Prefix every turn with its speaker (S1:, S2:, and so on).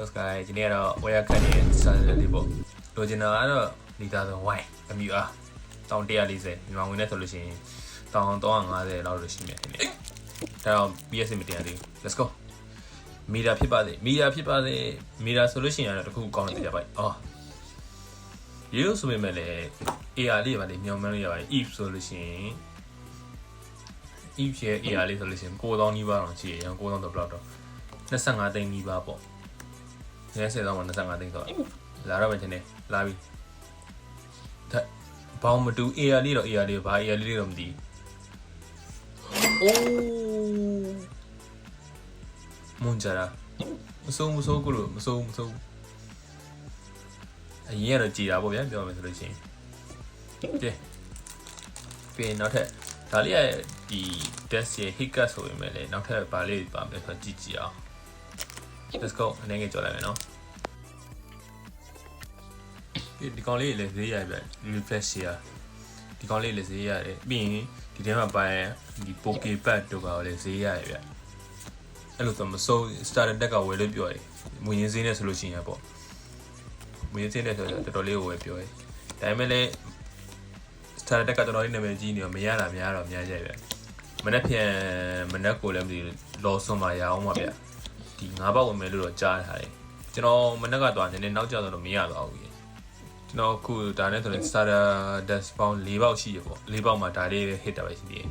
S1: Hello Sky 今天တော့ဝယ်ရခက်နေစာရလေးပေါ့လိုချင်တာကတော့လီတာဆိုဝိုင်းအမြူအား1140မြန်မာငွေနဲ့ဆိုလို့ရှိရင်1350လောက်လို့ရှိနေတယ်ဒါတော့ PS မတင်ရသေးဘူး Let's go မီတာဖြစ်ပါစေမီတာဆိုလို့ရှိရင်တော့တခုကောင်းတယ်ကြပါ့အော်ရိုးဆိုပေမဲ့လည်း AR လေးပါလေညောင်မန်းလို့ရပါတယ် Eve ဆိုလို့ရှိရင် Eve ရဲ့ AR လေးဆိုလို့ရှိရင်9000နီးပါးတော့ရှိရအောင်9000တော့ဘယ်လောက်တော့25သိန်းနီးပါးပေါ့နည်း10တော့မှ25သိန်းတော့လာတော့မှချင်းနေလာပြီဒါဘောင်းမတူ AR လေးတော့ AR လေးဘာ AR လေးတော့မသိအိုးမွန်ကြတာမစိုးကူလို့မစိုးအရင်ကတော့ကြည်တာပေါ့ဗျာပြောမယ်ဆိုလို့ရှိရင်ကဲပြန်နောက်ထပ်ဒါလေးရဲ့ဒီ test ရဲ့ hiccup ဆိုပေမဲ့လည်းနောက်ထပ်ဘာလေးပါမလဲဆိုတော့ကြည့်အောင် Let's go အနေငယ်ကြော်လိုက်မယ်နော်ဒီကောင်လေးလည်းဈေးရပြ refresh ရဒီကောင်လေးလည်းဈေးရတယ်ပြီးရင်ဒီထဲမှာပါရင်ဒီ Pokepad တို့ကလည်းဈေးရပြအဲ့လိုဆိုမစိုး starter deck ကဝယ်လို့ပြောတယ်မွေရင်းဈေးနဲ့ဆိုလို့ရှိရင်ပေါ့မွေရင်းဈေးနဲ့ဆိုတော့တော်တော်လေးကိုဝယ်ပြောတယ်ဒါပေမဲ့လည်း starter deck ကတော်တော်လေးနာမည်ကြီးနေတော့မရတာများတော့များကြပြမနေ့ပြန်မနေ့ကိုလည်းမသိလောစွန်မှာရအောင်ပါဗျဒီ9ပေါက်ဝင်မယ်လို့တော့ကြားထားတယ်ကျွန်တော်မနေ့ကတော့နည်းနည်းနောက်ကျတော့မရတော့ဘူးကျွန်တော်ခုဒါနဲ့ဆိုရင် starter dash ပေါင်း4ပေါက်ရှိရပေါ့4ပေါက်မှာဒါလေး hit တာပဲရှိသေးတယ်